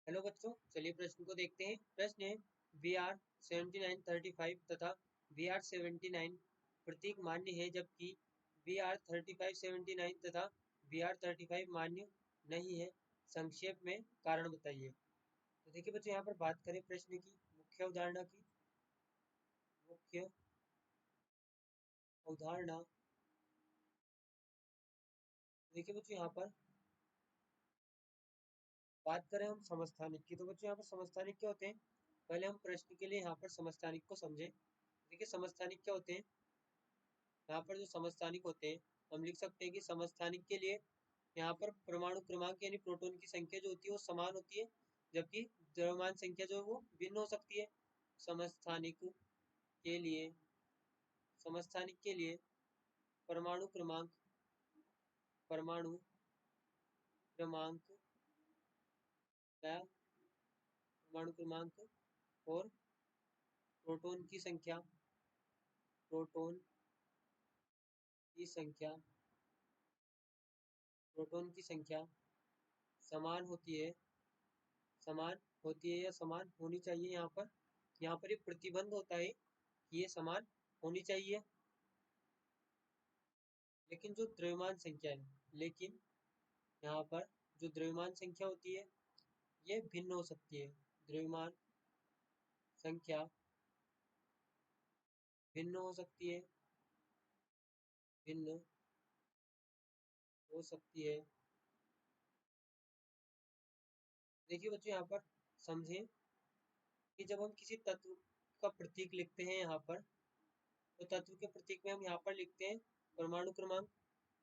Hello बच्चों, चलिए प्रश्न को देखते हैं। प्रश्न है VR 7935 तथा VR 79 प्रतीक मान्य है जबकि VR 3579 तथा VR 35 मान्य नहीं है। संक्षेप में कारण बताइए। तो देखिए बच्चों, यहाँ पर बात करें प्रश्न की मुख्य अवधारणा की। मुख्य अवधारणा देखिए बच्चों, यहाँ पर बात करें हम समस्थानिक की। तो बच्चों यहाँ पर समस्थानिक क्या होते हैं, पहले हम प्रश्न के लिए यहाँ पर समस्थानिक को समझें। देखिए समस्थानिक क्या होते हैं। यहाँ पर जो समस्थानिक होते हैं, हम लिख सकते हैं कि समस्थानिक के लिए यहाँ पर परमाणु क्रमांक यानी प्रोटॉन की संख्या जो होती है वो समान होती है, जबकि द्रव्यमान संख्या जो है वो भिन्न हो सकती है। समस्थानिक के लिए परमाणु क्रमांक या परमाणु क्रमांक और प्रोटॉन की संख्या समान होती है या समान होनी चाहिए। यहाँ पर एक प्रतिबंध होता है कि ये समान होनी चाहिए, लेकिन यहाँ पर जो द्रव्यमान संख्या होती है ये भिन्न हो सकती है। द्रव्यमान संख्या भिन्न हो सकती है देखिए बच्चों, यहाँ पर समझें कि जब हम किसी तत्व का प्रतीक लिखते हैं यहाँ पर, तो तत्व के प्रतीक में हम यहाँ पर लिखते हैं परमाणु क्रमांक,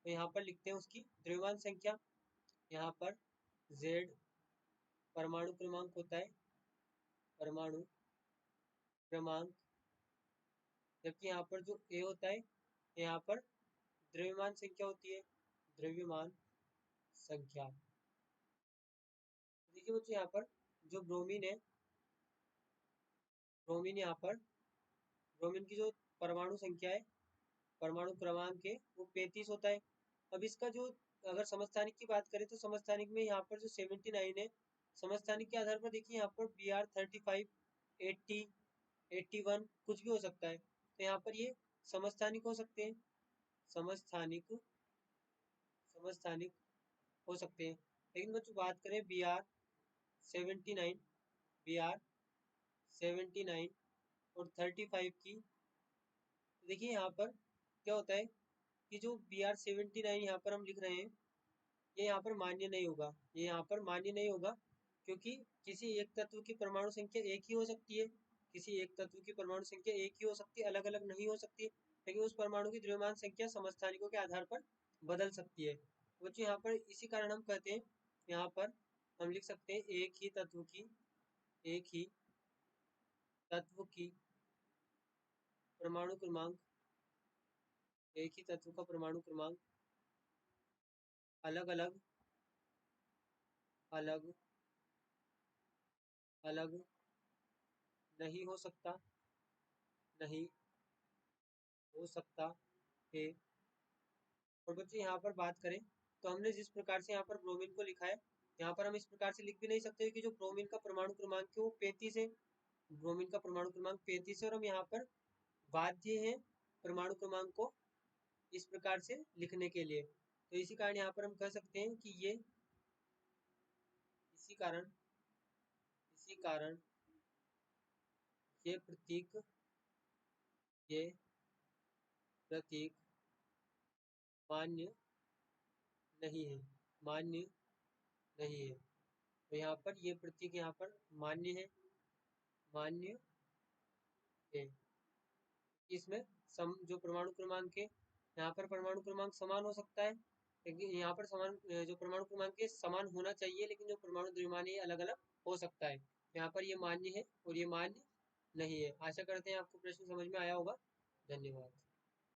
तो यहाँ पर लिखते हैं उसकी द्रव्यमान संख्या। यहाँ पर Z परमाणु क्रमांक होता है, परमाणु क्रमांक, जबकि यहाँ पर जो A होता है यहाँ पर द्रव्यमान संख्या होती है, द्रव्यमान संख्या। देखिए बच्चों, यहाँ पर जो ब्रोमीन है, ब्रोमीन की जो परमाणु संख्या है, परमाणु क्रमांक है वो 35 होता है। अब इसका जो अगर समस्थानिक की बात करें तो समस्थानिक में यहाँ पर जो 79 है, समस्थानिक के आधार पर देखिए यहाँ पर BR 35 80 81 कुछ भी हो सकता है, तो यहाँ पर ये समस्थानिक हो सकते हैं, समस्थानिक हो सकते हैं। लेकिन बच्चों बात करें BR 79 और 35 की, देखिए यहाँ पर क्या होता है कि जो BR 79 यहाँ पर हम लिख रहे हैं ये यहाँ पर मान्य नहीं होगा, क्योंकि किसी एक तत्व की परमाणु संख्या एक ही हो सकती है, अलग अलग नहीं हो सकती, लेकिन उस परमाणु की द्रव्यमान संख्या समस्थानिकों के आधार पर बदल सकती है। बच्चों यहाँ पर इसी कारण हम कहते हैं, यहाँ पर हम लिख सकते हैं एक ही तत्व की परमाणु क्रमांक अलग अलग नहीं हो सकता है। और बच्चों यहाँ पर बात करें तो हमने जिस प्रकार से यहाँ पर ब्रोमीन को लिखा है, यहाँ पर हम इस प्रकार से लिख भी नहीं सकते कि जो ब्रोमीन का परमाणु क्रमांक है वो 35 है, और हम यहाँ पर बाध्य हैं परमाणु क्रमांक को इस प्रकार से लिखने के लिए। तो इसी कारण यहाँ पर हम कह सकते हैं कि इसी कारण ये प्रतीक मान्य नहीं है। तो यहाँ पर ये प्रतीक यहाँ पर मान्य है। इसमें जो परमाणु क्रमांक है, यहाँ पर परमाणु क्रमांक समान हो सकता है, लेकिन यहाँ पर जो परमाणु क्रमांक है समान होना चाहिए, लेकिन जो परमाणु द्रव्यमान है अलग अलग हो सकता है। यहाँ पर ये मान्य है और ये मान्य नहीं है। आशा करते हैं आपको प्रश्न समझ में आया होगा। धन्यवाद।